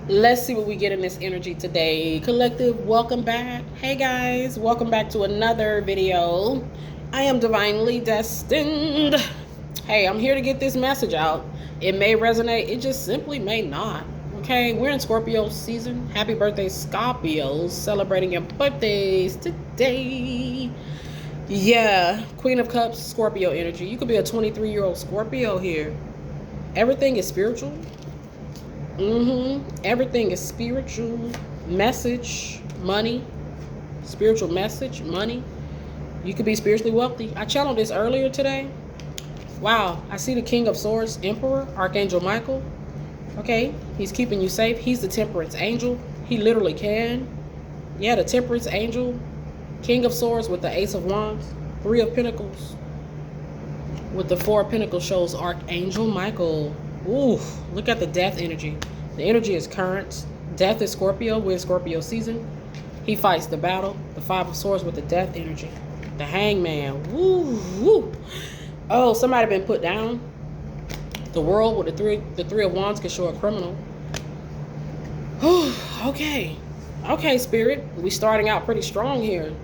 Let's see what we get in this energy today. Collective, welcome back. Hey guys, welcome back to another video. I am divinely destined. Hey, I'm here to get this message out. It may resonate, it just simply may not. Okay, we're in Scorpio season. Happy birthday, Scorpios. Celebrating your birthdays today. Yeah, Queen of Cups, Scorpio energy. You could be a 23-year-old Scorpio here. Everything is spiritual. Everything is spiritual. Message, money, spiritual message, money. You could be spiritually wealthy. I channeled this earlier today. Wow, I see the King of Swords, Emperor, Archangel Michael. Okay, he's keeping you safe. He's the Temperance Angel. He literally can. Yeah, the Temperance Angel, King of Swords with the Ace of Wands, Three of Pentacles. With the Four of Pentacles shows Archangel Michael. Ooh, look at the death energy. The energy is current. Death is Scorpio. We're in Scorpio season. He fights the battle. The Five of Swords with the death energy. The Hangman. Woo, woo. Oh, somebody been put down. The World with the Three of Wands can show a criminal. Okay. Okay, Spirit. We starting out pretty strong here.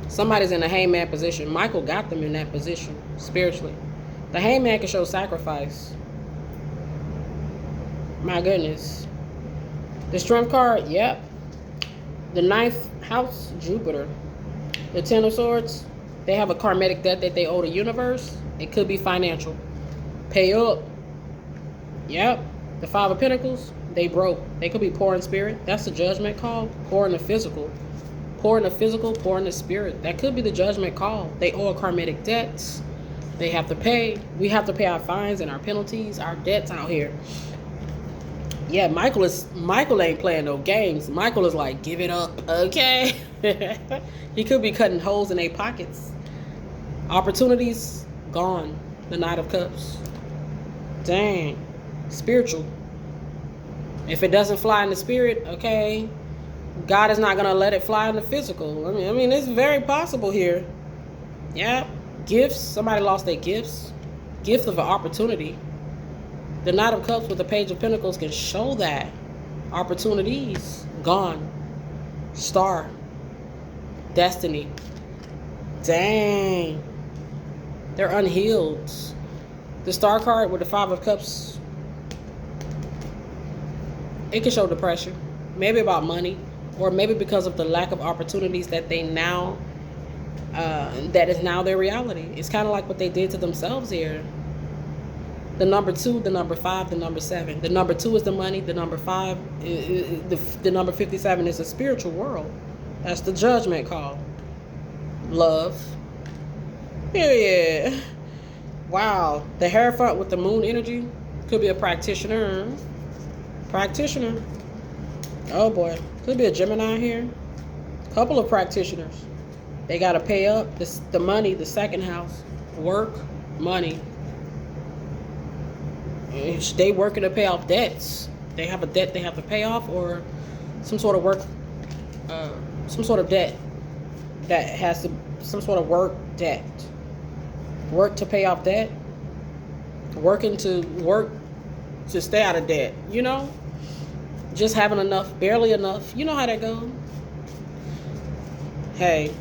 Somebody's in a hangman position. Michael got them in that position spiritually. The hangman can show sacrifice. My goodness. The Strength card, yep. The ninth house, Jupiter. The Ten of Swords, they have a karmic debt that they owe the universe. It could be financial. Pay up. Yep. The Five of Pentacles, they broke. They could be poor in spirit. That's the judgment call. Poor in the physical. Poor in the physical, poor in the spirit. That could be the judgment call. They owe a karmic debts. They have to pay. We have to pay our fines and our penalties, our debts out here. Yeah, Michael ain't playing no games. Michael is like, give it up, okay? He could be cutting holes in their pockets. Opportunities gone. The Knight of Cups. Dang. Spiritual. If it doesn't fly in the spirit, okay, God is not going to let it fly in the physical. I mean, it's very possible here. Yeah. Gifts. Somebody lost their gifts. Gift of an opportunity. The Knight of Cups with the Page of Pentacles can show that. Opportunities gone. Star. Destiny. Dang. They're unhealed. The Star card with the Five of Cups, it can show depression. Maybe about money. Or maybe because of the lack of opportunities that they now, that is now their reality. It's kind of like what they did to themselves here. The number 2, the number 5, the number 7. The number 2 is the money. The number 5, the number 57 is the spiritual world. That's the judgment call. Love. Period. Wow. The Hierophant with the moon energy could be a practitioner. Practitioner. Oh boy. Could be a Gemini here. Couple of practitioners. They got to pay up the money, the second house. Work, money. They working to pay off debts. They have a debt they have to pay off, or some sort of work, some sort of debt that has to, some sort of work debt. Work to pay off debt. Work to stay out of debt, you know? Just having enough, barely enough. You know how that goes. Hey.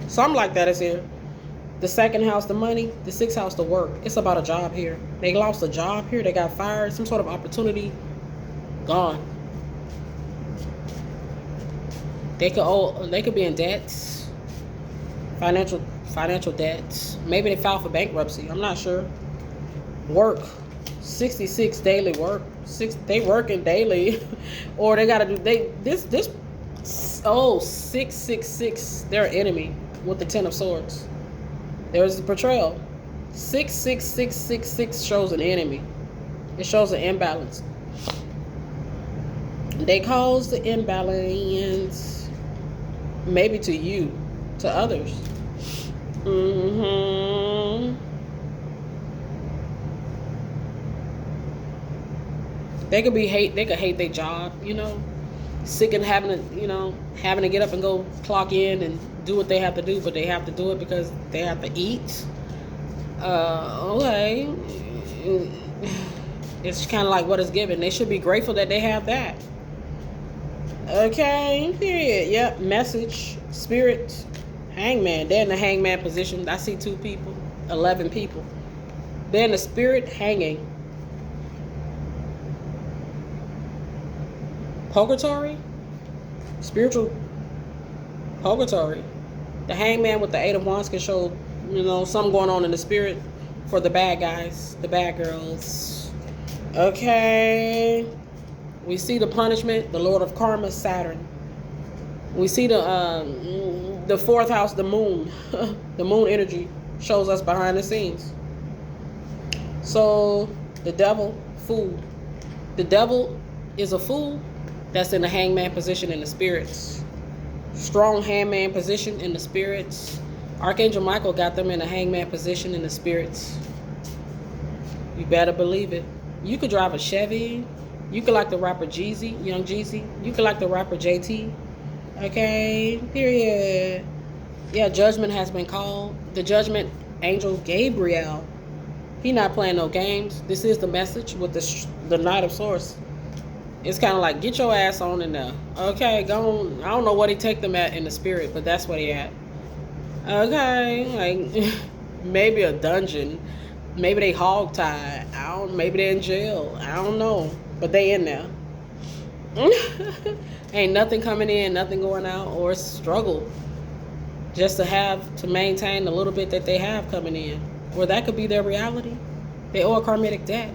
Something like that is here. The second house, the money. The sixth house, the work. It's about a job here. They lost a job here. They got fired. Some sort of opportunity. Gone. They could be in debts. Financial debts. Maybe they filed for bankruptcy. I'm not sure. Work. 66 daily work. They working daily. Or they gotta do this 666. They're an enemy with the Ten of Swords. There's the portrayal. 66666 shows an enemy. It shows an imbalance. They cause the imbalance, maybe to you, to others. They could hate their job, you know, sick and having to get up and go clock in and do what they have to do, but they have to do it because they have to eat. Okay. It's kind of like what is given. They should be grateful that they have that. Okay, period. Yep, message, spirit, hangman. They're in the hangman position. I see 2 people, 11 people. They're in the spirit hanging. Purgatory? Spiritual purgatory. The hangman with the 8 of Wands can show, something going on in the spirit for the bad guys, the bad girls. Okay. We see the punishment, the Lord of Karma, Saturn. We see the 4th house, the moon. The moon energy shows us behind the scenes. So, the devil, fool. The devil is a fool that's in the hangman position in the spirits. Strong hangman position in the spirits. Archangel Michael got them in a hangman position in the spirits. You better believe it. You could drive a Chevy. You could like the rapper Jeezy, Young Jeezy. You could like the rapper JT. Okay, period. Yeah, judgment has been called. The judgment angel Gabriel. He not playing no games. This is the message with the Knight of Swords. It's kind of like, get your ass on in there. Okay, go on. I don't know what he take them at in the spirit, but that's what he at. Okay, like maybe a dungeon. Maybe they hog-tied. Maybe they're in jail. I don't know. But they in there. Ain't nothing coming in, nothing going out, or struggle. Just to maintain the little bit that they have coming in. Or that could be their reality. They owe a karmic debt.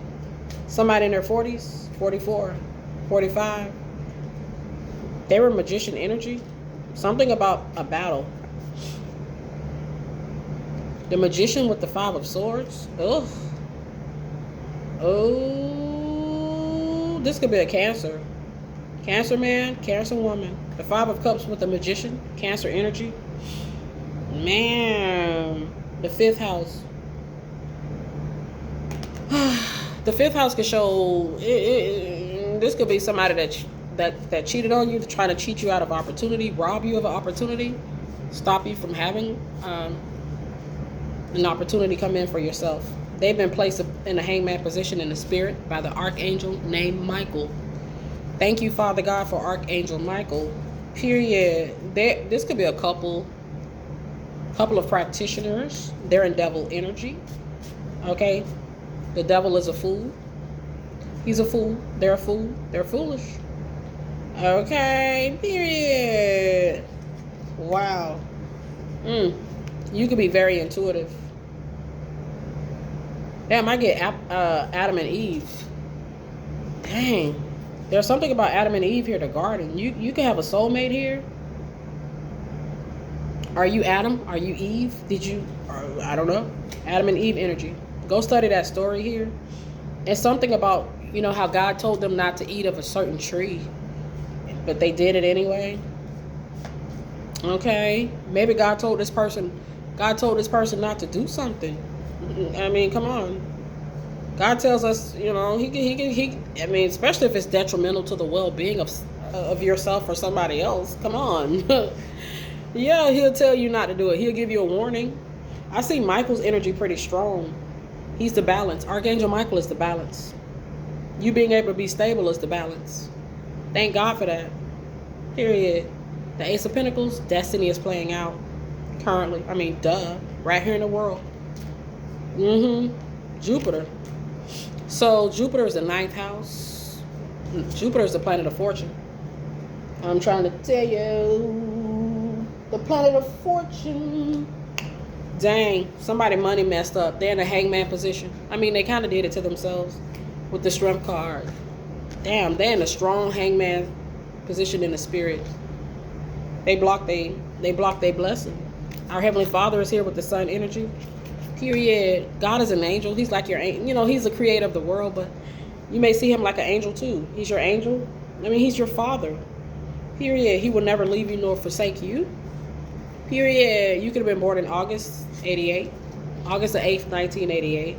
Somebody in their 40s, 44, 45. They were magician energy. Something about a battle. The magician with the 5 of swords. Ugh. Oh, this could be a Cancer. Cancer man, Cancer woman. The 5 of cups with the magician. Cancer energy. Man. The 5th house. The 5th house could show... this could be somebody that cheated on you, trying to cheat you out of opportunity, rob you of an opportunity, stop you from having an opportunity come in for yourself. They've been placed in a hangman position in the spirit by the archangel named Michael. Thank you, Father God, for Archangel Michael. Period. This could be a couple of practitioners. They're in devil energy. Okay? The devil is a fool. He's a fool. They're a fool. They're foolish. Okay? Period. Wow. You could be very intuitive. Damn, I get Adam and Eve. Dang. There's something about Adam and Eve here, the garden. You can have a soulmate here. Are you Adam? Are you Eve? I don't know. Adam and Eve energy. Go study that story here. It's something about, how God told them not to eat of a certain tree. But they did it anyway. Okay. Maybe God told this person not to do something. I mean, come on. God tells us, he especially if it's detrimental to the well-being of yourself or somebody else. Come on. Yeah, he'll tell you not to do it. He'll give you a warning. I see Michael's energy pretty strong. He's the balance. Archangel Michael is the balance. You being able to be stable is the balance. Thank God for that. Period. The Ace of Pentacles, destiny is playing out currently. I mean, duh. Right here in the world. Jupiter. So Jupiter is the 9th house. Jupiter is the planet of fortune. I'm trying to tell you, the planet of fortune. Dang, somebody money messed up. They're in a hangman position. I mean, they kind of did it to themselves with the Strength card. Damn, they're in a strong hangman position in the spirit. They block their blessing. Our Heavenly Father is here with the Sun energy. Period. God is an angel. He's like your angel. He's the creator of the world, but you may see him like an angel too. He's your angel. I mean, he's your father. Period. He will never leave you nor forsake you. Period. You could have been born in August 88. August the 8th, 1988.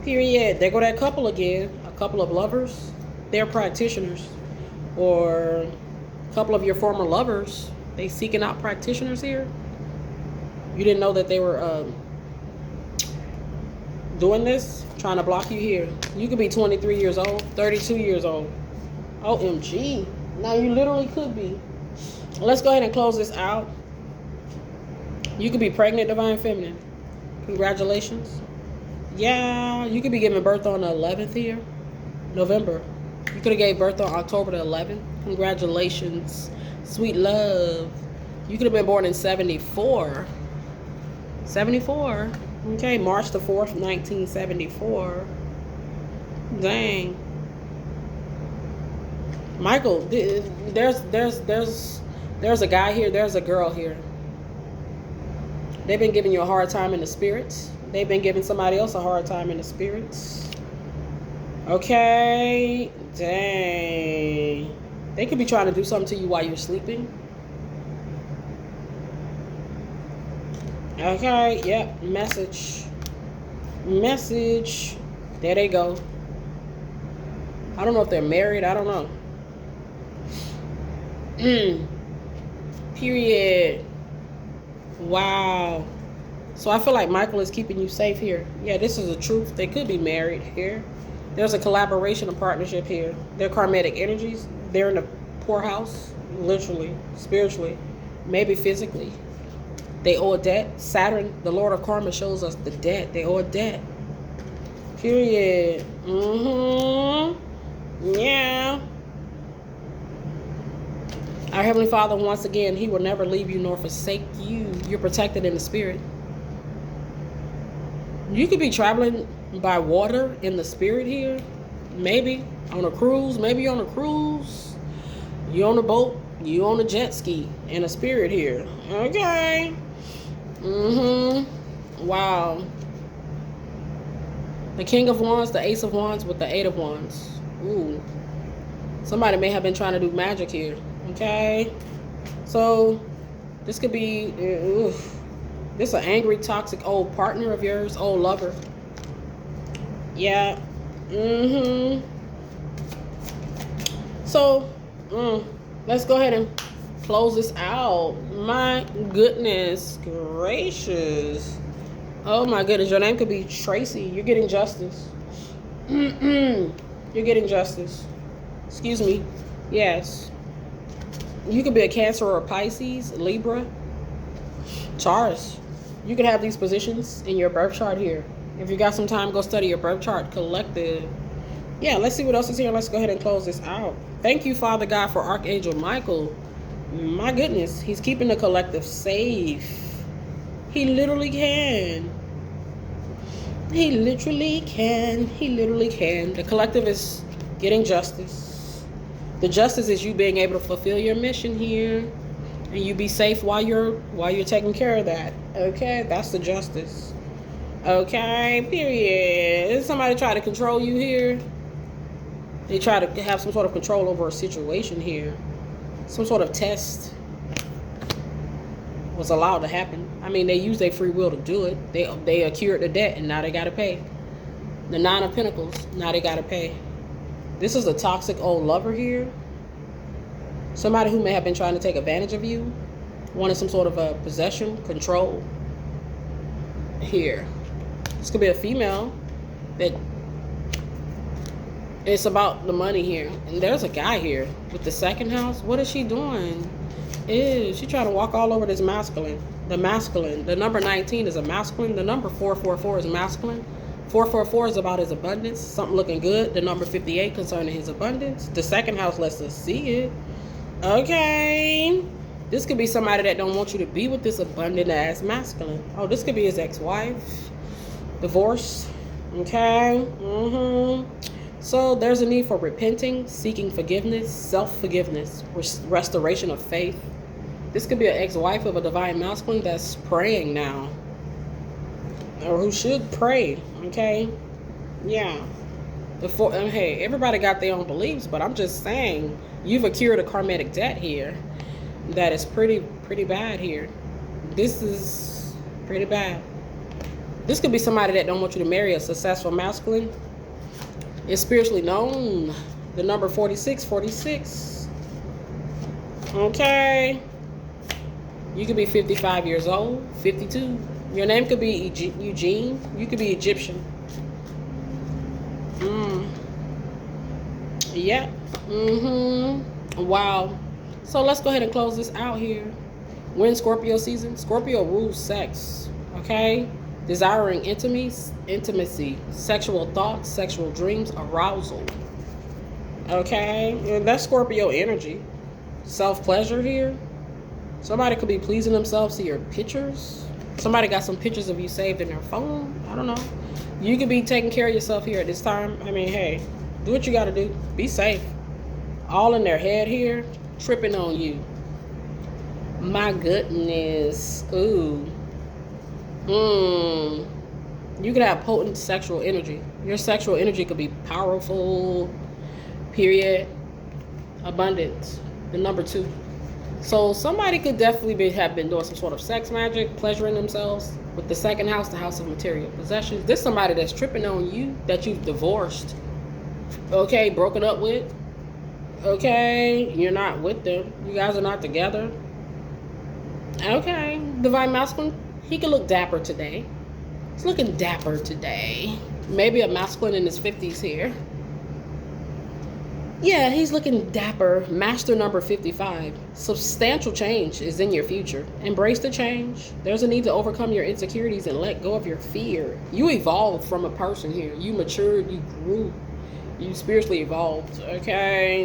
Period. There go that couple again. A couple of lovers. They're practitioners. Or a couple of your former lovers. They seeking out practitioners here. You didn't know that they were doing this, trying to block you here. You could be 23 years old, 32 years old. OMG. Now you literally could be. Let's go ahead and close this out. You could be pregnant, divine feminine. Congratulations. Yeah, you could be giving birth on the 11th here, November. You could have gave birth on October the 11th. Congratulations. Sweet love. You could have been born in 74. 74. Okay, March the 4th, 1974. Dang. Michael, there's a guy here, there's a girl here. They've been giving you a hard time in the spirits. They've been giving somebody else a hard time in the spirits. Okay. Dang. They could be trying to do something to you while you're sleeping. Okay. Yep. Message. Message. There they go. I don't know if they're married. I don't know. Period. Wow. So I feel like Michael is keeping you safe here. Yeah, this is the truth. They could be married here. There's a collaboration and partnership here. They're karmatic energies. They're in the poorhouse, literally, spiritually, maybe physically. They owe a debt. Saturn, the Lord of Karma, shows us the debt. They owe a debt. Period. Yeah. Our Heavenly Father, once again, He will never leave you nor forsake you. You're protected in the spirit. You could be traveling by water in the spirit here. Maybe on a cruise. Maybe you're on a cruise. You're on a boat. You're on a jet ski in a spirit here. Okay. Wow. The King of Wands, the Ace of Wands with the Eight of Wands. Ooh. Somebody may have been trying to do magic here. Okay. So, this could be... This is an angry, toxic old partner of yours, old lover. Yeah. So, let's go ahead and close this out. My goodness gracious. Oh my goodness. Your name could be Tracy. You're getting justice. You're getting justice. Excuse me. Yes. You could be a Cancer or a Pisces, Libra, Taurus. You could have these positions in your birth chart here. If you got some time, go study your birth chart collective. Yeah, let's see what else is here. Let's go ahead and close this out. Thank you, Father God, for Archangel Michael. My goodness, he's keeping the collective safe. He literally can. He literally can. He literally can. The collective is getting justice. The justice is you being able to fulfill your mission here. And you be safe while you're taking care of that. Okay, that's the justice. Okay, period. Did somebody try to control you here? They try to have some sort of control over a situation here. Some sort of test was allowed to happen. I mean, they used their free will to do it. They accrued the debt, and now they got to pay. The Nine of Pentacles, now they got to pay. This is a toxic old lover here. Somebody who may have been trying to take advantage of you. Wanted some sort of a possession, control. Here. This could be a female that it's about the money here. And there's a guy here with the second house. What is she doing? She trying to walk all over this masculine. The masculine. The number 19 is a masculine. The number 444 is masculine. 444 is about his abundance. Something looking good. The number 58 concerning his abundance. The second house lets us see it. Okay. This could be somebody that don't want you to be with this abundant ass masculine. Oh, this could be his ex-wife. Divorce. Okay. So there's a need for repenting, seeking forgiveness, self-forgiveness, restoration of faith. This could be an ex-wife of a divine masculine that's praying now. Or who should pray. Okay. Yeah. Hey, everybody got their own beliefs, but I'm just saying, you've accrued a karmatic debt here that is pretty bad here. This is pretty bad. This could be somebody that don't want you to marry a successful masculine. It's spiritually known. The number 46. Okay. You could be 55 years old, 52. Your name could be Eugene. You could be Egyptian. Mm. Yeah. Mm-hmm. Wow. So let's go ahead and close this out here. When Scorpio season, Scorpio rules sex. Okay? Desiring intimacy, sexual thoughts, sexual dreams, arousal. Okay? And that's Scorpio energy. Self-pleasure here. Somebody could be pleasing themselves to your pictures. Somebody got some pictures of you saved in their phone. I don't know. You could be taking care of yourself here at this time. I mean, hey, do what you got to do. Be safe. All in their head here, tripping on you. My goodness. Ooh. You could have potent sexual energy. Your sexual energy could be powerful. Period. Abundance. The number 2. So somebody could definitely have been doing some sort of sex magic, pleasuring themselves with the second house, the house of material possessions. This is somebody that's tripping on you, that you've divorced. Okay, broken up with. Okay, you're not with them. You guys are not together. Okay, divine masculine, he can look dapper today. He's looking dapper today. Maybe a masculine in his 50s here. Yeah, he's looking dapper. Master number 55. Substantial change is in your future. Embrace the change. There's a need to overcome your insecurities and let go of your fear. You evolved from a person here. You matured, you grew. You spiritually evolved. Okay,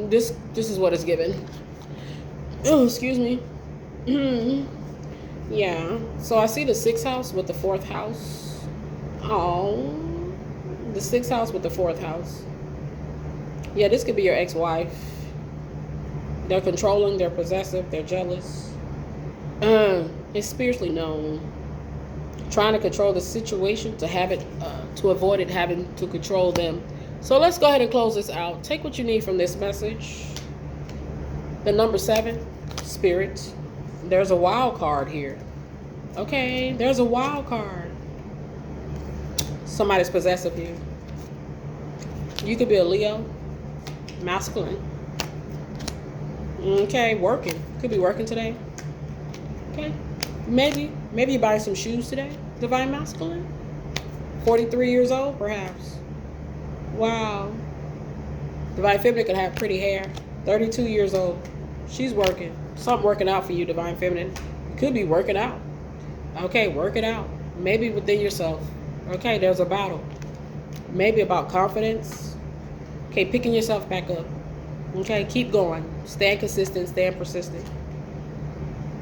this is what it's given. Oh, excuse me. Yeah. So I see the 6th house with the 4th house. Oh, the 6th house with the 4th house. Yeah, this could be your ex-wife. They're controlling, they're possessive, they're jealous. It's spiritually known. Trying to control the situation to have it, to avoid it having to control them. So let's go ahead and close this out. Take what you need from this message. The number 7, Spirit. There's a wild card here. Okay, there's a wild card. Somebody's possessive here. You could be a Leo. Masculine. Okay, working. Could be working today. Okay. Maybe you buy some shoes today. Divine masculine. 43 years old, perhaps. Wow. Divine feminine could have pretty hair. 32 years old. She's working. Something working out for you, divine feminine. You could be working out. Okay, work it out. Maybe within yourself. Okay, there's a battle. Maybe about confidence. Okay, picking yourself back up. Okay, keep going. Stay consistent, stay persistent.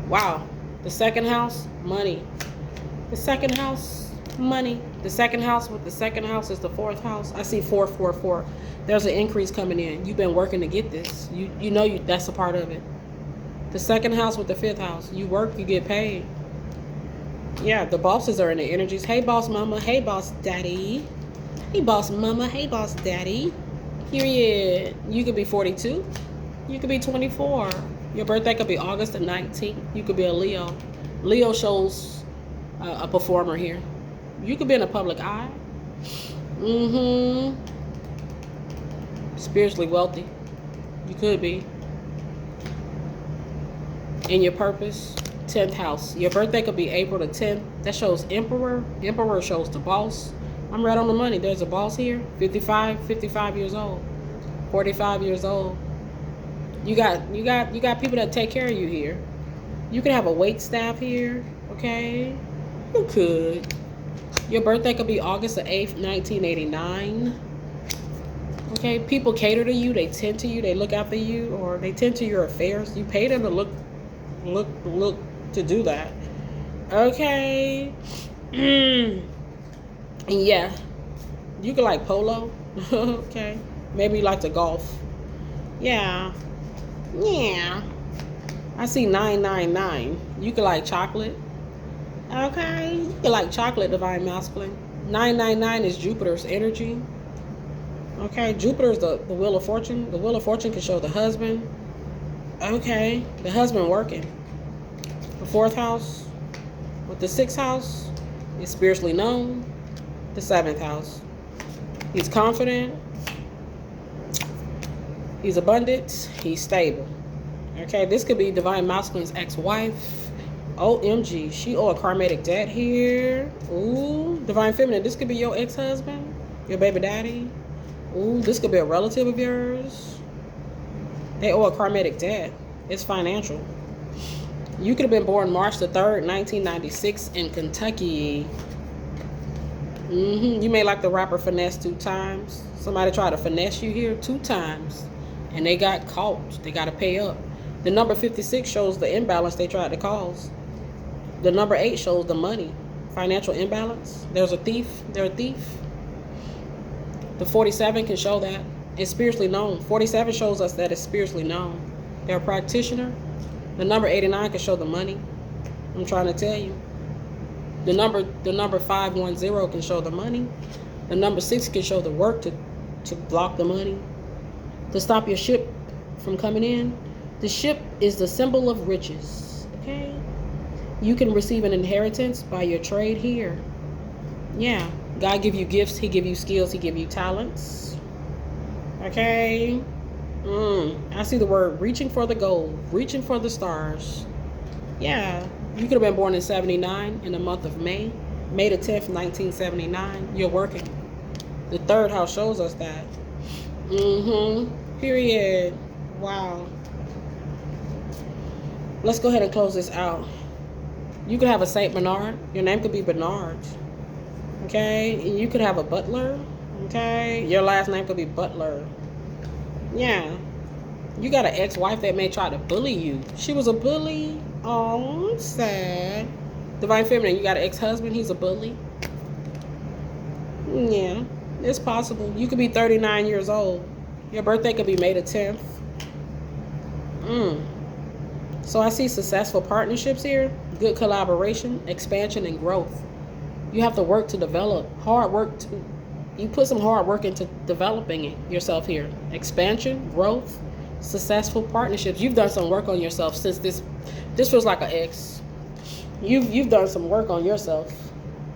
Wow. The 2nd house, money. The 2nd house, money. The 2nd house with the 2nd house is the 4th house. I see 444. There's an increase coming in. You've been working to get this. You know that's a part of it. The 2nd house with the 5th house. You work, you get paid. Yeah, the bosses are in the energies. Hey, boss mama. Hey, boss daddy. Hey, boss mama. Hey, boss daddy. Period. You could be 42. You could be 24. Your birthday could be August the 19th. You could be a Leo. Leo shows a performer here. You could be in a public eye. Spiritually wealthy. You could be. In your purpose. 10th house. Your birthday could be April the 10th. That shows Emperor. Emperor shows the boss. I'm right on the money. There's a boss here. 55 years old. 45 years old. You got people that take care of you here. You could have a wait staff here. Okay. You could. Your birthday could be August the 8th, 1989. Okay. People cater to you. They tend to you. They look after you, or they tend to your affairs. You pay them to look to do that. Okay. Yeah, you could like polo. Okay, maybe you like to golf. Yeah. I see 999. You could like chocolate. Okay, you could like chocolate, divine masculine. 999 is Jupiter's energy. Okay, Jupiter's the wheel of fortune. The wheel of fortune can show the husband. Okay, the husband working. The 4th house with the 6th house is spiritually known. The 7th house. He's confident. He's abundant. He's stable. Okay, this could be divine masculine's ex-wife. OMG, she owe a karmatic debt here. Ooh, divine feminine, this could be your ex-husband. Your baby daddy. Ooh, this could be a relative of yours. They owe a karmic debt. It's financial. You could have been born March the 3rd, 1996 in Kentucky. You may like the rapper Finesse 2 times. Somebody tried to finesse you here 2 times. And they got caught. They got to pay up. The number 56 shows the imbalance they tried to cause. The number 8 shows the money. Financial imbalance. There's a thief. They're a thief. The 47 can show that. It's spiritually known. 47 shows us that it's spiritually known. They're a practitioner. The number 89 can show the money. I'm trying to tell you. The number 510 can show the money. The number 6 can show the work to block the money. To stop your ship from coming in. The ship is the symbol of riches. Okay? You can receive an inheritance by your trade here. Yeah. God give you gifts. He give you skills. He give you talents. Okay? I see the word reaching for the gold. Reaching for the stars. Yeah. You could have been born in 79 in the month of May. May the 10th, 1979. You're working. The 3rd house shows us that. Period. Wow. Let's go ahead and close this out. You could have a Saint Bernard. Your name could be Bernard. Okay? And you could have a Butler. Okay? Your last name could be Butler. Yeah. You got an ex-wife that may try to bully you. She was a bully. Oh, sad. Divine Feminine, you got an ex-husband. He's a bully. Yeah. It's possible. You could be 39 years old. Your birthday could be May the 10th. So I see successful partnerships here. Good collaboration, expansion, and growth. You have to work to develop. Hard work. You put some hard work into developing it yourself here. Expansion, growth, successful partnerships. You've done some work on yourself since this feels like an ex. You've done some work on yourself.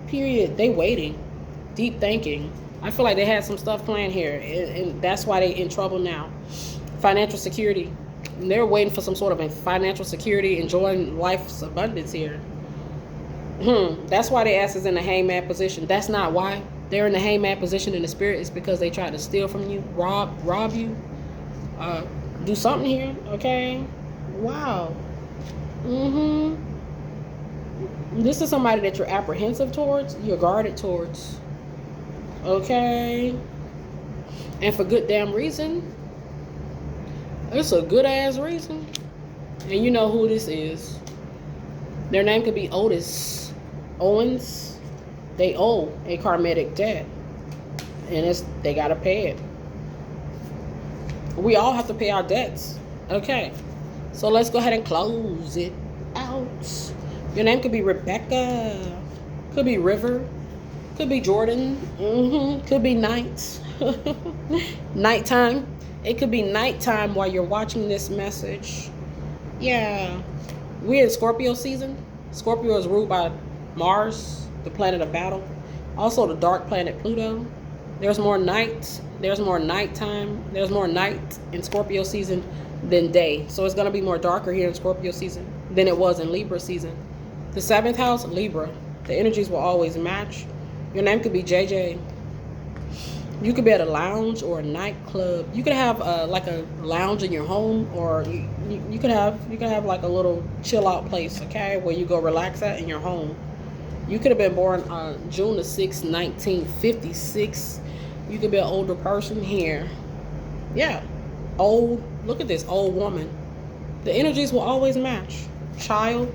Period. They waiting. Deep thinking. I feel like they had some stuff planned here, and that's why they in trouble now. Financial security. They're waiting for some sort of financial security, enjoying life's abundance here. That's why they ass is in the hangman position. That's not why. They're in the hangman position in the spirit. It's because they tried to steal from you, rob you, do something here. Okay? Wow. This is somebody that you're apprehensive towards. You're guarded towards. Okay? And for good damn reason. It's a good ass reason. And you know who this is. Their name could be Otis Owens. They owe a karmic debt. And they gotta pay it. We all have to pay our debts. Okay. So let's go ahead and close it out. Your name could be Rebecca. Could be River. Could be Jordan. Could be Night. Nighttime. It could be nighttime while you're watching this message. Yeah. We're in Scorpio season. Scorpio is ruled by Mars, the planet of battle. Also the dark planet Pluto. There's more night. There's more nighttime. There's more night in Scorpio season than day. So it's going to be more darker here in Scorpio season than it was in Libra season. The 7th house, Libra. The energies will always match. Your name could be JJ. You could be at a lounge or a nightclub. You could have like a lounge in your home, or you could have like a little chill out place, okay, where you go relax at in your home. You could have been born on June the 6th, 1956. You could be an older person here. Yeah, old. Look at this old woman. The energies will always match. Child.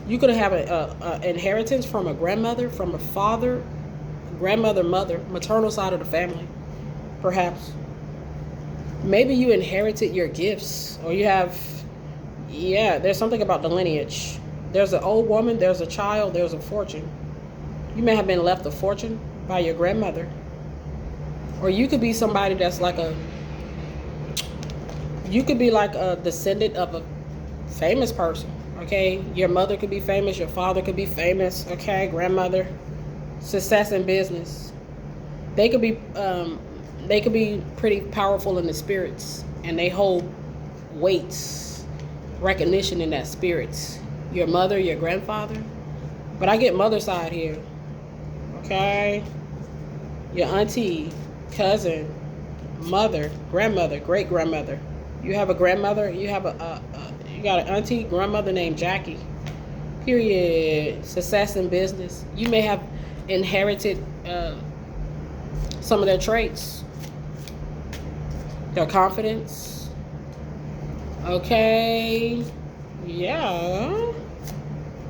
You could have an inheritance from a grandmother, from a father. Grandmother, mother, maternal side of the family, perhaps. Maybe you inherited your gifts, or you have, there's something about the lineage. There's an old woman, there's a child, there's a fortune. You may have been left a fortune by your grandmother. Or you could be somebody that's like you could be like a descendant of a famous person, okay? Your mother could be famous, your father could be famous, okay? Grandmother. Success in business. They could be pretty powerful in the spirits, and they hold weights, recognition in that spirits. Your mother, your grandfather. But I get mother side here. Okay. your auntie, cousin, mother, grandmother, great grandmother. You have a grandmother. You have you got an auntie, grandmother named Jackie. Period. Success in business. You may have inherited some of their traits, their confidence. Okay. Yeah.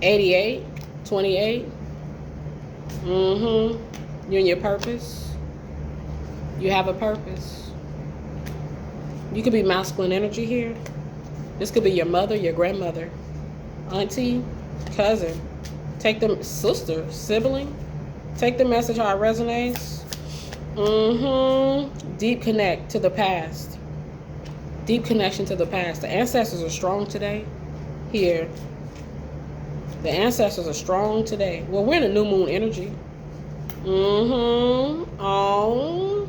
88, 28. Mm-hmm. You're in your purpose. You have a purpose. You could be masculine energy here. This could be your mother, your grandmother, auntie, cousin. Take the sister, sibling. Take the message how it resonates. Deep connect to the past. Deep connection to the past. The ancestors are strong today. Here. The ancestors are strong today. Well, we're in a new moon energy. Oh.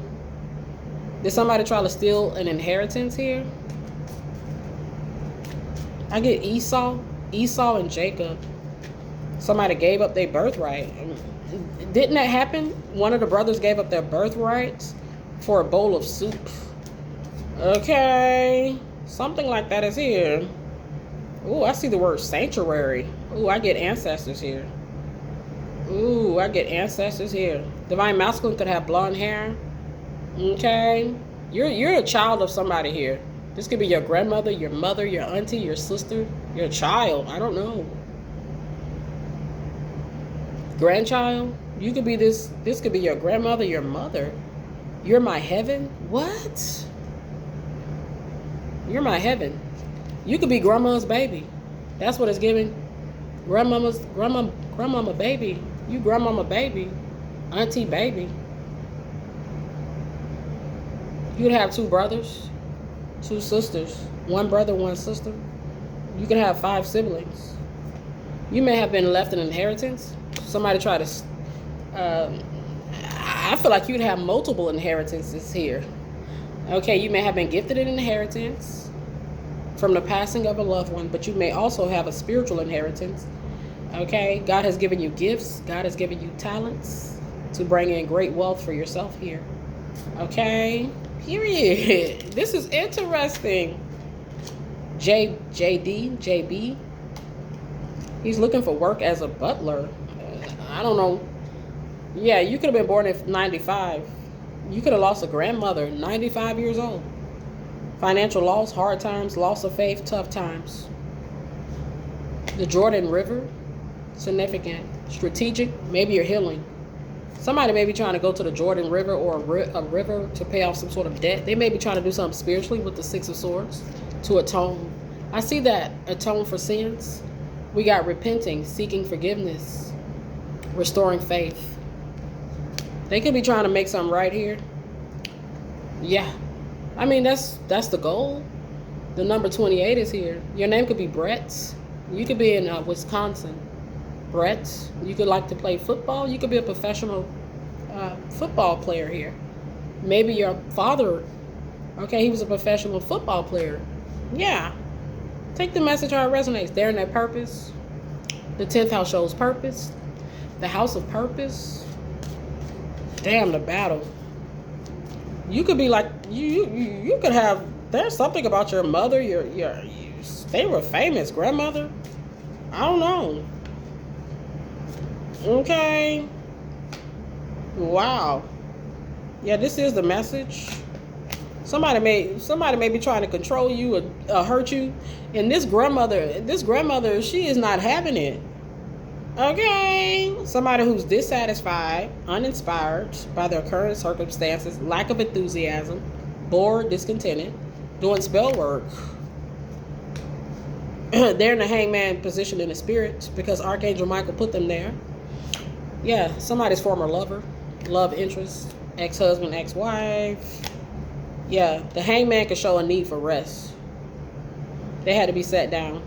Did somebody try to steal an inheritance here? I get Esau and Jacob. Somebody gave up their birthright. Didn't that happen? One of the brothers gave up their birthrights for a bowl of soup. Okay. Something like that is here. Ooh, I see the word sanctuary. Ooh, I get ancestors here. Ooh, I get ancestors here. Divine masculine could have blonde hair. Okay. You're a child of somebody here. This could be your grandmother, your mother, your auntie, your sister, your child. I don't know. Grandchild. You could be this could be your grandmother, your mother. You're my heaven? What? You're my heaven. You could be grandma's baby. That's what it's giving. Grandmama baby. You grandmama baby. Auntie baby. You'd have 2 brothers, 2 sisters, 1 brother, 1 sister. You could have 5 siblings. You may have been left an inheritance. Somebody tried to I feel like you'd have multiple inheritances here. Okay, you may have been gifted an inheritance from the passing of a loved one, but you may also have a spiritual inheritance. Okay, God has given you gifts. God has given you talents to bring in great wealth for yourself here. Okay, period. This is interesting. JB. He's looking for work as a butler. I don't know. Yeah, you could have been born in 95. You could have lost a grandmother, 95 years old. Financial loss, hard times, loss of faith, tough times. The Jordan River, significant. Strategic, maybe you're healing. Somebody may be trying to go to the Jordan River or a river to pay off some sort of debt. They may be trying to do something spiritually with the 6 of Swords to atone. I see that, atone for sins. We got repenting, seeking forgiveness, restoring faith. They could be trying to make something right here. Yeah. I mean, that's the goal. The number 28 is here. Your name could be Brett. You could be in Wisconsin. Brett. You could like to play football. You could be a professional football player here. Maybe your father, okay, he was a professional football player. Yeah. Take the message how it resonates. They're in their purpose. The 10th house shows purpose. The house of purpose. Damn, the battle. You could be like, you could have, there's something about your mother, they were famous, grandmother. I don't know. Okay. Wow. Yeah, this is the message. Somebody may be trying to control you or hurt you. And this grandmother, she is not having it. Okay. Somebody who's dissatisfied, uninspired by their current circumstances, lack of enthusiasm, bored, discontented, doing spell work. They're in the hangman position in the spirit because Archangel Michael put them there. Yeah, somebody's former lover, love interest, ex-husband, ex-wife. Yeah, the hangman could show a need for rest. They had to be sat down.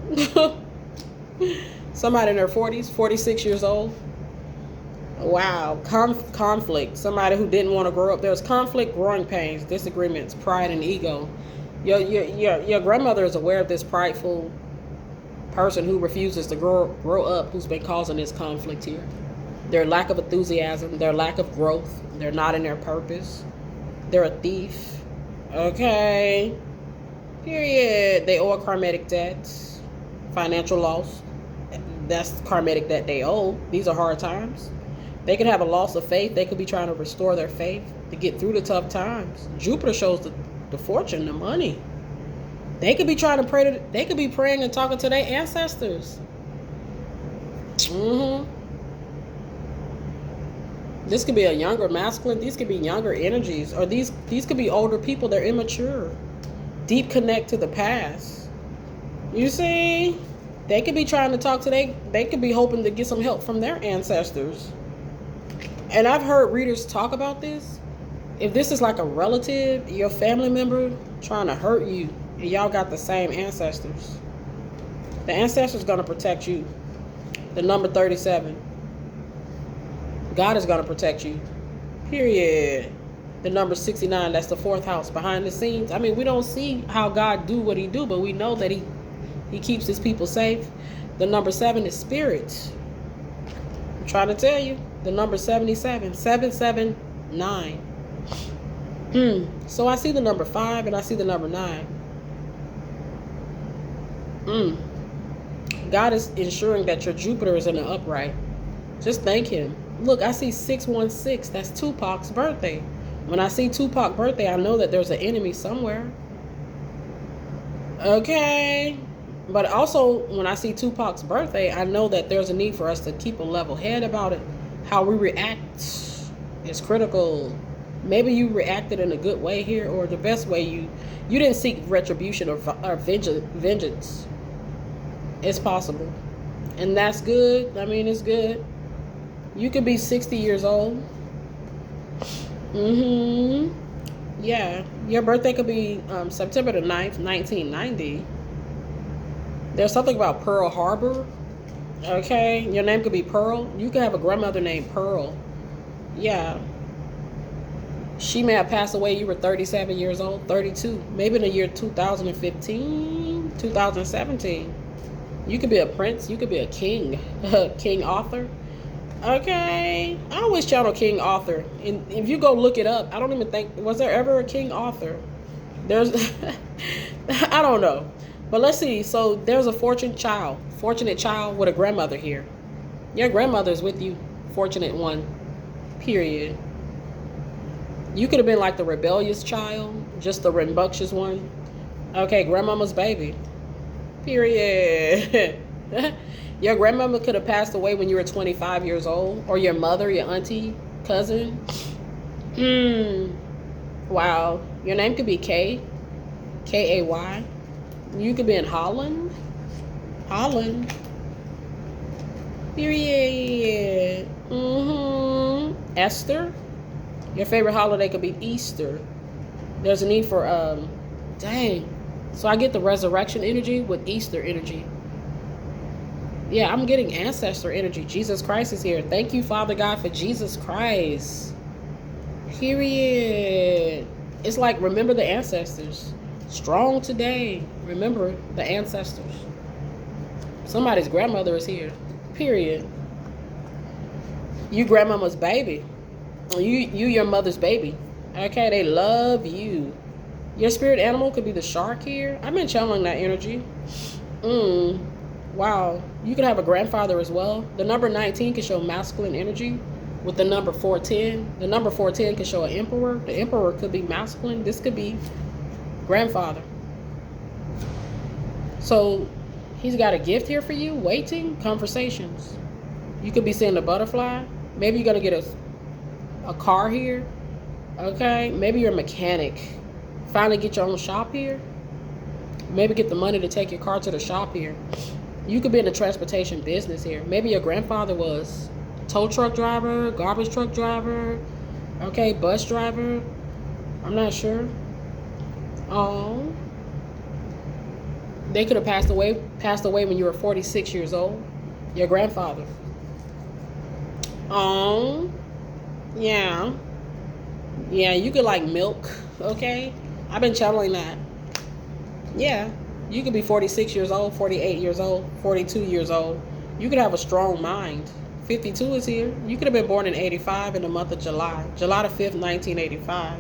Somebody in their 40s, 46 years old. Wow, conflict. Somebody who didn't want to grow up. There's conflict, growing pains, disagreements, pride, and ego. Your grandmother is aware of this prideful person who refuses to grow up, who's been causing this conflict here. Their lack of enthusiasm, their lack of growth, they're not in their purpose. They're a thief. Okay. Period. They owe a karmic debt. Financial loss. That's karmic debt they owe. These are hard times. They could have a loss of faith. They could be trying to restore their faith to get through the tough times. Jupiter shows the fortune, the money. They could be trying to pray. They could be praying and talking to their ancestors. This could be a younger masculine. These could be younger energies, or these could be older people. They're immature. Deep connect to the past. You see, they could be trying to talk to they could be hoping to get some help from their ancestors. And I've heard readers talk about this. If this is like a relative, your family member trying to hurt you, and y'all got the same ancestors, the ancestors gonna protect you. The number 37. God is gonna protect you. Period. The number 69, that's the 4th house, behind the scenes. I mean, we don't see how God do what he do, but we know that he keeps his people safe. The number 7 is spirit. I'm trying to tell you. The number 77, 779. So I see the number 5 and I see the number 9. God is ensuring that your Jupiter is in the upright. Just thank him. Look, I see 616. That's Tupac's birthday. When I see Tupac's birthday, I know that there's an enemy somewhere. Okay. But also, when I see Tupac's birthday, I know that there's a need for us to keep a level head about it. How we react is critical. Maybe you reacted in a good way here, or the best way. You didn't seek retribution or vengeance. It's possible. And that's good. I mean, it's good. You could be 60 years old. Yeah. Your birthday could be September the 9th, 1990. There's something about Pearl Harbor. Okay. Your name could be Pearl. You could have a grandmother named Pearl. Yeah. She may have passed away. You were 37 years old, 32. Maybe in the year 2015, 2017. You could be a prince. You could be a king. King Arthur. Okay. I always channel King Arthur. And if you go look it up, I don't even think, was there ever a King Arthur? There's, I don't know. But let's see. So there's a fortunate child with a grandmother here. Your grandmother is with you. Fortunate one. Period. You could have been like the rebellious child, just the rambunctious one. Okay, grandmama's baby. Period. Your grandmama could have passed away when you were 25 years old, or your mother, your auntie, cousin. Wow. Your name could be Kay. Kay. You could be in Holland. Period. Esther. Your favorite holiday could be Easter. There's a need for dang. So I get the resurrection energy with Easter energy. Yeah, I'm getting ancestor energy. Jesus Christ is here. Thank you, Father God, for Jesus Christ. Period. It's like, remember the ancestors. Strong today. Remember the ancestors. Somebody's grandmother is here. Period. You grandmama's baby. You your mother's baby. Okay, they love you. Your spirit animal could be the shark here. I've been channeling that energy. Wow. You could have a grandfather as well. The number 19 can show masculine energy with the number 410. The number 410 can show an emperor. The emperor could be masculine. This could be grandfather. So he's got a gift here for you. Waiting. Conversations. You could be seeing a butterfly. Maybe you're going to get a car here. Okay. Maybe you're a mechanic. Finally get your own shop here. Maybe get the money to take your car to the shop here. You could be in the transportation business here. Maybe your grandfather was tow truck driver, garbage truck driver, okay, bus driver. I'm not sure. Oh. They could have passed away when you were 46 years old. Your grandfather. Oh. Yeah. Yeah, you could like milk, okay? I've been channeling that. Yeah. You could be 46 years old, 48 years old, 42 years old. You could have a strong mind. 52 is here. You could have been born in 85 in the month of July. July the 5th, 1985.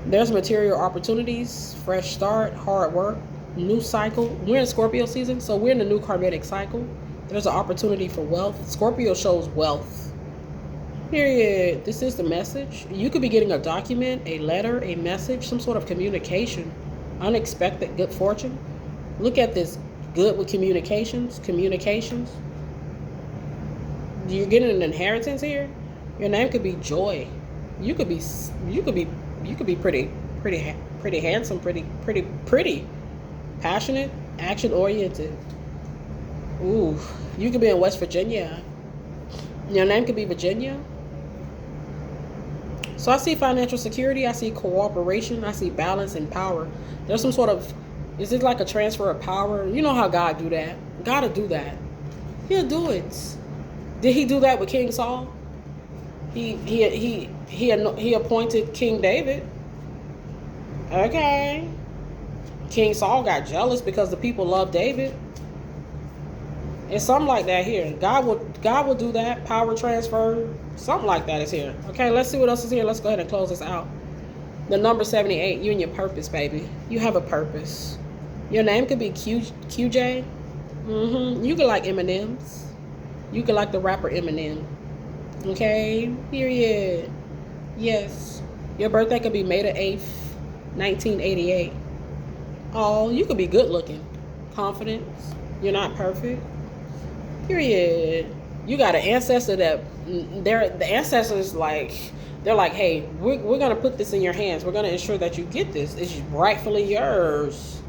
There's material opportunities, fresh start, hard work, new cycle. We're in Scorpio season, so we're in the new karmic cycle. There's an opportunity for wealth. Scorpio shows wealth. Period. This is the message. You could be getting a document, a letter, a message, some sort of communication. Unexpected good fortune. Look at this. Good with communications. You're getting an inheritance here. Your name could be Joy. You could be pretty handsome, pretty passionate, action oriented. Ooh, you could be in West Virginia. Your name could be Virginia. So I see financial security, I see cooperation, I see balance and power. There's some sort of, is it like a transfer of power? You know how God do that. God will do that. He'll do it. Did he do that with King Saul? He appointed King David. Okay. King Saul got jealous because the people loved David. It's something like that here. God will do that. Power transfer. Something like that is here. Okay, let's see what else is here. Let's go ahead and close this out. The number 78, you and your purpose, baby. You have a purpose. Your name could be QJ. You could like M&M's. You could like the rapper Eminem. Okay, period. Yes. Your birthday could be May the 8th, 1988. Oh, you could be good looking. Confidence. You're not perfect. Period. You got an ancestor that the ancestors they're like, hey, we're gonna put this in your hands. We're gonna ensure that you get this. It's rightfully yours.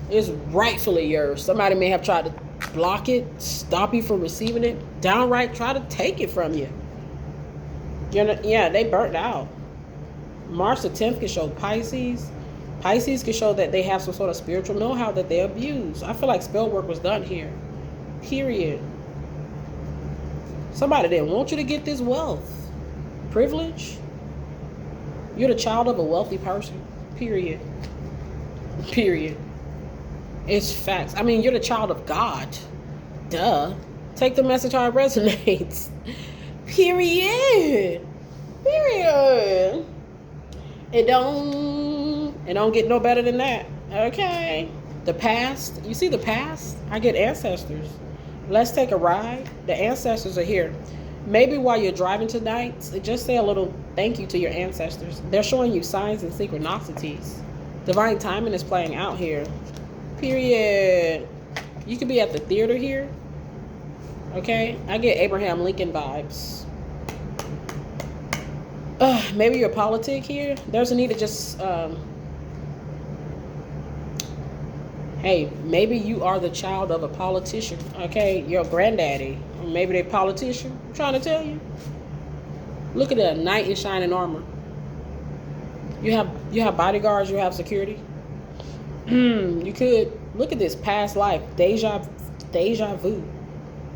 It's rightfully yours. Somebody may have tried to block it, stop you from receiving it, downright try to take it from you. Yeah, they burnt out. March the 10th can show Pisces. Pisces can show that they have some sort of spiritual know-how that they abuse. I feel like spell work was done here. Period. Somebody didn't want you to get this wealth. Privilege. You're the child of a wealthy person. Period. Period. It's facts. I mean, you're the child of God. Duh. Take the message how it resonates. Period. Period. It don't get no better than that. Okay. The past. You see the past? I get ancestors. Let's take a ride. The ancestors are here. Maybe while you're driving tonight, just say a little thank you to your ancestors. They're showing you signs and synchronicities. Divine timing is playing out here. Period. You could be at the theater here. Okay? I get Abraham Lincoln vibes. Maybe you're a politic here. There's a need to just... hey, maybe you are the child of a politician. Okay? Your granddaddy. Or maybe they're a politician. I'm trying to tell you. Look at that. Knight in shining armor. You have bodyguards. You have security. You could look at this past life, deja vu,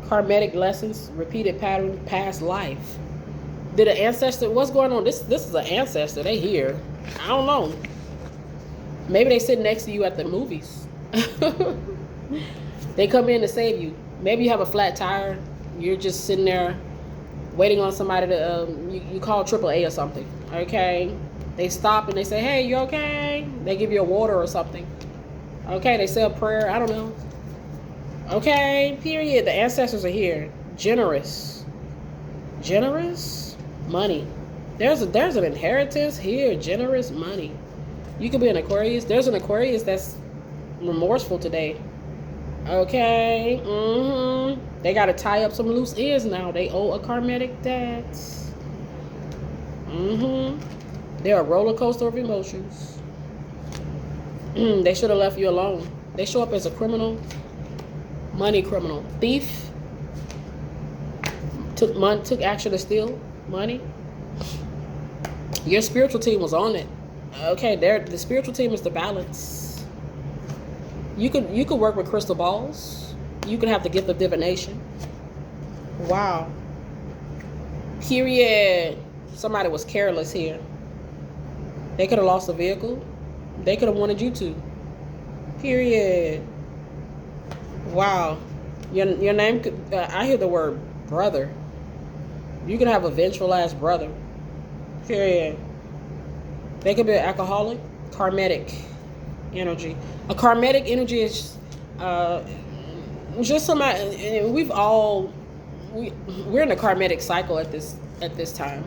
karmatic lessons, repeated pattern, past life. Did an ancestor? What's going on? This is an ancestor. They here. I don't know. Maybe they sit next to you at the movies. They come in to save you. Maybe you have a flat tire. You're just sitting there waiting on somebody to. You call AAA or something. Okay. They stop and they say, "Hey, you okay?" They give you a water or something. Okay, they say a prayer. I don't know. Okay, period. The ancestors are here. Generous. Money. There's an inheritance here. Generous money. You could be an Aquarius. There's an Aquarius that's remorseful today. Okay. They got to tie up some loose ends now. They owe a karmatic debt. They're a roller coaster of emotions. They should have left you alone. They show up as a criminal. Money criminal. Thief. Took action to steal money. Your spiritual team was on it. Okay, the spiritual team is the balance. You could work with crystal balls. You could have the gift of divination. Wow. Period. Somebody was careless here. They could have lost a vehicle. They could have wanted you to. Period. Wow. Your name could... I hear the word brother. You can have a vengeful ass brother. Period. They could be an alcoholic. Karmatic energy. A karmatic energy is just somebody. We're in a karmatic cycle at this time.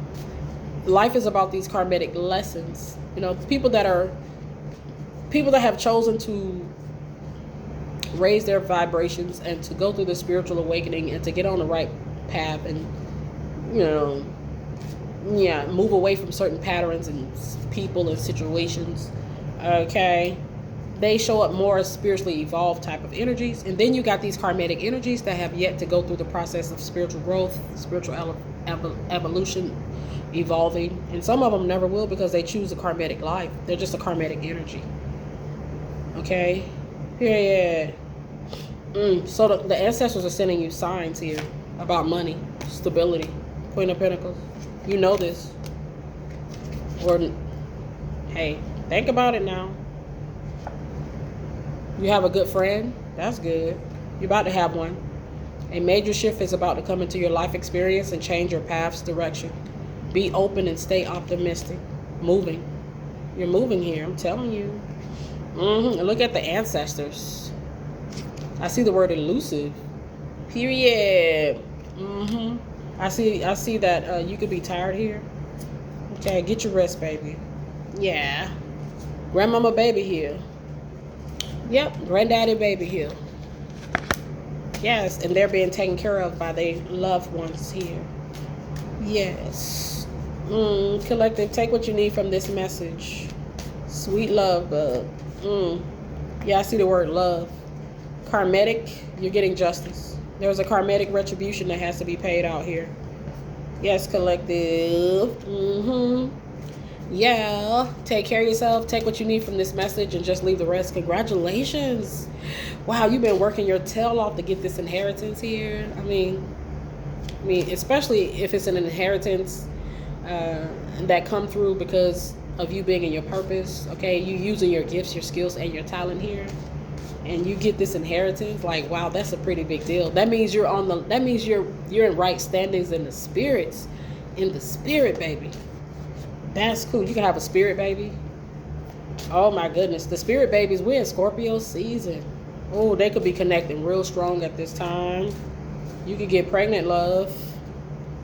Life is about these karmatic lessons. You know, people that have chosen to raise their vibrations and to go through the spiritual awakening and to get on the right path and, you know, move away from certain patterns and people and situations. Okay, they show up more as spiritually evolved type of energies. And then you got these karmatic energies that have yet to go through the process of spiritual growth, spiritual evolution, evolving. And some of them never will because they choose a karmatic life. They're just a karmatic energy. Okay, period. So the ancestors are sending you signs here about money, stability. Queen of Pentacles. You know this. Or, hey, think about it now. You have a good friend. That's good. You're about to have one. A major shift is about to come into your life experience and change your path's direction. Be open and stay optimistic. Moving. You're moving here. I'm telling you. Look at the ancestors. I see the word elusive. Period. I see that you could be tired here. Okay, get your rest, baby. Yeah. Grandmama baby here. Yep, granddaddy baby here. Yes, and they're being taken care of by their loved ones here. Yes. Collective, take what you need from this message. Sweet love, bub. Yeah, I see the word love. Karmatic, you're getting justice. There's a karmatic retribution that has to be paid out here. Yes, collective. Yeah. Take care of yourself. Take what you need from this message and just leave the rest. Congratulations. Wow, you've been working your tail off to get this inheritance here. I mean, especially if it's an inheritance that come through because of you being in your purpose. Okay, you using your gifts, your skills, and your talent here. And you get this inheritance, like, wow, that's a pretty big deal. That means you're in right standings in the spirits. In the spirit, baby. That's cool. You can have a spirit baby. Oh my goodness. The spirit babies, we're in Scorpio season. Oh, they could be connecting real strong at this time. You could get pregnant, love.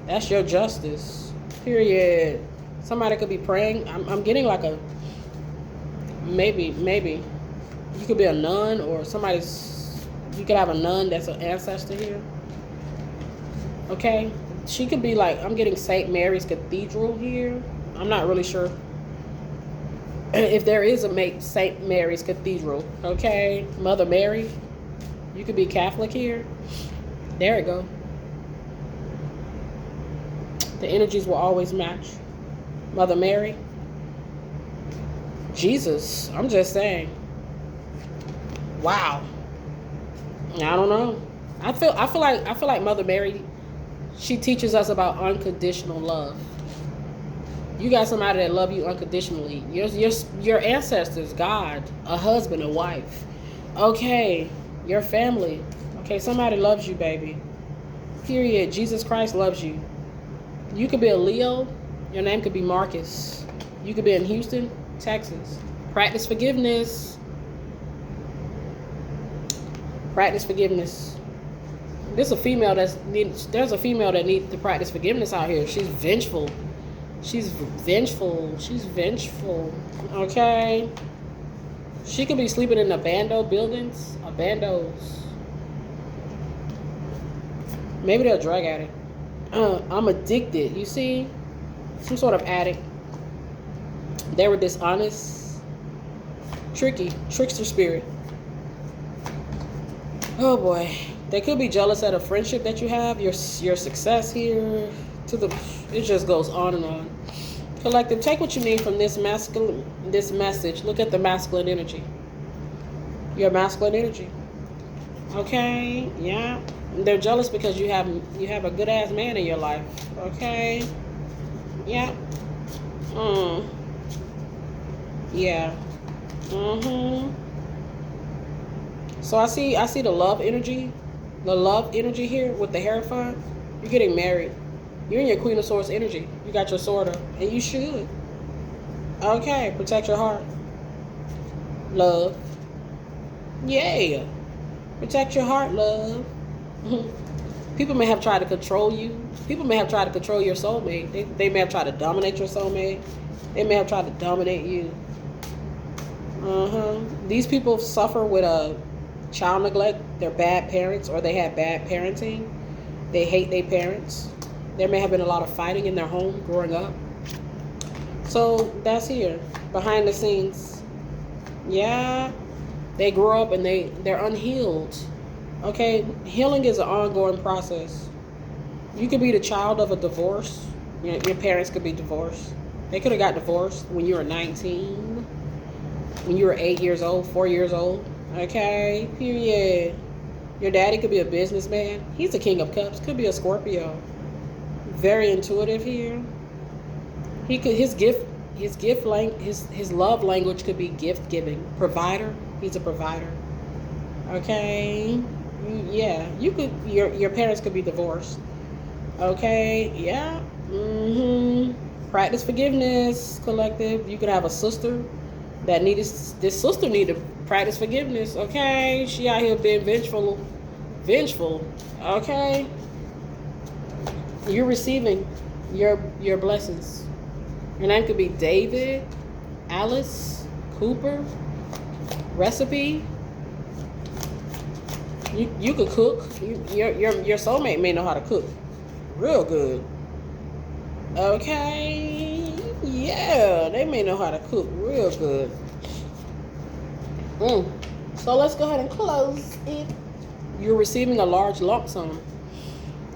That's your justice. Period. Somebody could be praying. I'm getting like a maybe. You could be a nun or you could have a nun that's an ancestor here. Okay? She could be like, I'm getting St. Mary's Cathedral here. I'm not really sure if there is a St. Mary's Cathedral. Okay? Mother Mary. You could be Catholic here. There we go. The energies will always match. Mother Mary. Jesus. I'm just saying. Wow. I don't know. I feel like Mother Mary, she teaches us about unconditional love. You got somebody that love you unconditionally. Your ancestors, God, a husband, a wife. Okay, your family. Okay, somebody loves you, baby. Period. Jesus Christ loves you. You could be a Leo. Your name could be Marcus. You could be in Houston, Texas. Practice forgiveness. Practice forgiveness. There's a female that needs to practice forgiveness out here. She's vengeful. She's vengeful. Okay. She could be sleeping in abandoned buildings. Abandos. Maybe they're a drug addict. I'm addicted. You see? Some sort of addict. They were dishonest. Trickster spirit. Oh boy. They could be jealous at a friendship that you have, your success here. It just goes on and on. Collective, take what you need from this message. Look at the masculine energy. Your masculine energy. Okay, yeah. They're jealous because you have a good ass man in your life. Okay. Yeah. Yeah. So I see the love energy. The love energy here with the Hierophant. You're getting married. You're in your Queen of Swords energy. You got your sword up. And you should. Okay, protect your heart. Love. Yeah. Protect your heart, love. People may have tried to control you. People may have tried to control your soulmate. They may have tried to dominate your soulmate. They may have tried to dominate you. These people suffer with a child neglect. They're bad parents, or they had bad parenting. They hate their parents. There may have been a lot of fighting in their home growing up. So that's here, behind the scenes. Yeah, they grow up and they're unhealed. Okay, healing is an ongoing process. You could be the child of a divorce. Your parents could be divorced. They could have got divorced when you were 19, when you were 8 years old, 4 years old. Okay, period. Your daddy could be a businessman. He's the King of Cups. Could be a Scorpio. Very intuitive here. His love language could be gift giving. Provider. He's a provider. Okay. Yeah, your parents could be divorced. Okay, yeah. Practice forgiveness, collective. You could have a sister that this sister needed to practice forgiveness. Okay, she out here being vengeful. Okay, you're receiving your blessings. Your name could be David, Alice, Cooper, Recipe. You could cook. Your soulmate may know how to cook real good. Okay, yeah, they may know how to cook real good. So let's go ahead and close it. You're receiving a large lump sum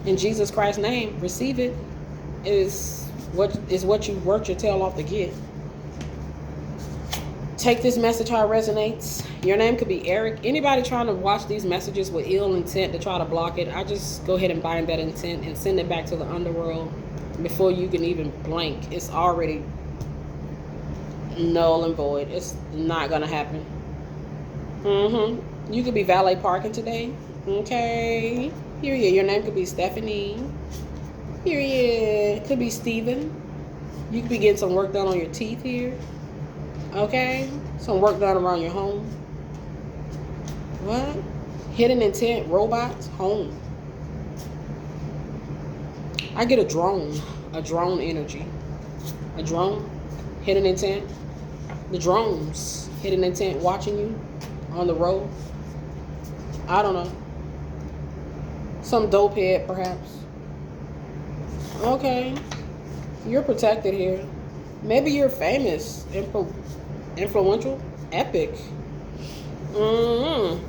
in Jesus Christ's name. Receive it. Is what you worked your tail off to get. Take this message how it resonates. Your name could be Eric. Anybody trying to watch these messages with ill intent to try to block it, I just go ahead and bind that intent and send it back to the underworld before you can even blink. It's already null and void. It's not gonna happen. You could be valet parking today. Okay. Period. Your name could be Stephanie. Period. Could be Steven. You could be getting some work done on your teeth here. Okay, some work done around your home. What? Hidden intent, robots, home. I get a drone energy. A drone, hidden intent. The drones, hidden intent, watching you on the road. I don't know. Some dope head, perhaps. Okay, you're protected here. Maybe you're famous, influential, epic. And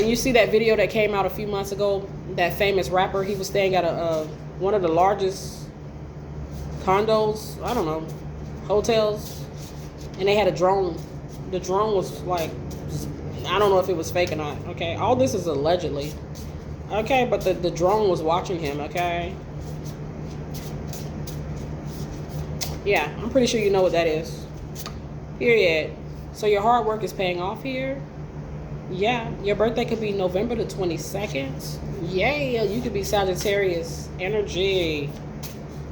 you see that video that came out a few months ago, that famous rapper, he was staying at one of the largest condos, I don't know, hotels, and they had a drone. The drone was like, I don't know if it was fake or not, okay? All this is allegedly. Okay, but the drone was watching him, okay? Yeah, I'm pretty sure you know what that is. Period. So your hard work is paying off here. Yeah, your birthday could be November the 22nd. Yeah, you could be Sagittarius energy.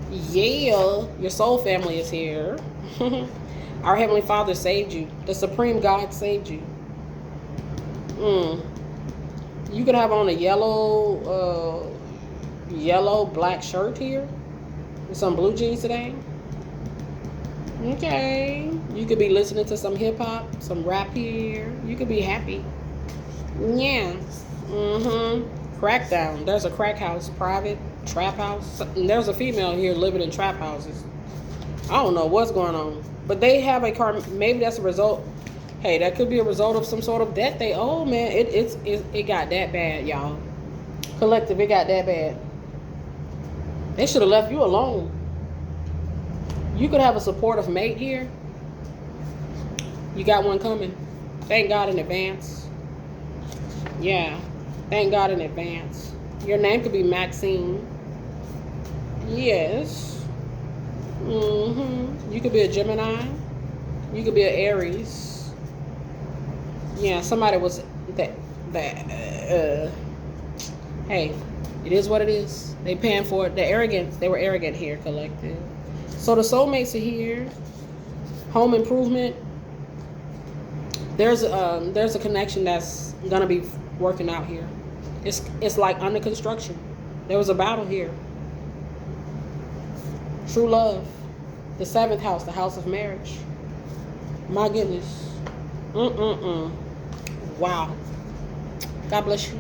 Yeah, your soul family is here. Our Heavenly Father saved you. The Supreme God saved you. You could have on a yellow black shirt here with some blue jeans today. Okay. You could be listening to some hip hop, some rap here. You could be happy. Yeah. Crackdown. There's a crack house, private trap house. And there's a female here living in trap houses. I don't know what's going on, but they have a car. Maybe that's a result. Hey, that could be a result of some sort of debt they owe, man. It got that bad, y'all. Collective, it got that bad. They should have left you alone. You could have a supportive mate here. You got one coming. Thank God in advance. Yeah. Thank God in advance. Your name could be Maxine. Yes. You could be a Gemini. You could be an Aries. Yeah, somebody was that That hey, it is what it is. They paying for it. The arrogance. They were arrogant here, collective. So the soulmates are here. Home improvement. There's a connection that's gonna be working out here. It's like under construction. There was a battle here. True love. The seventh house, the house of marriage. My goodness. Wow. God bless you.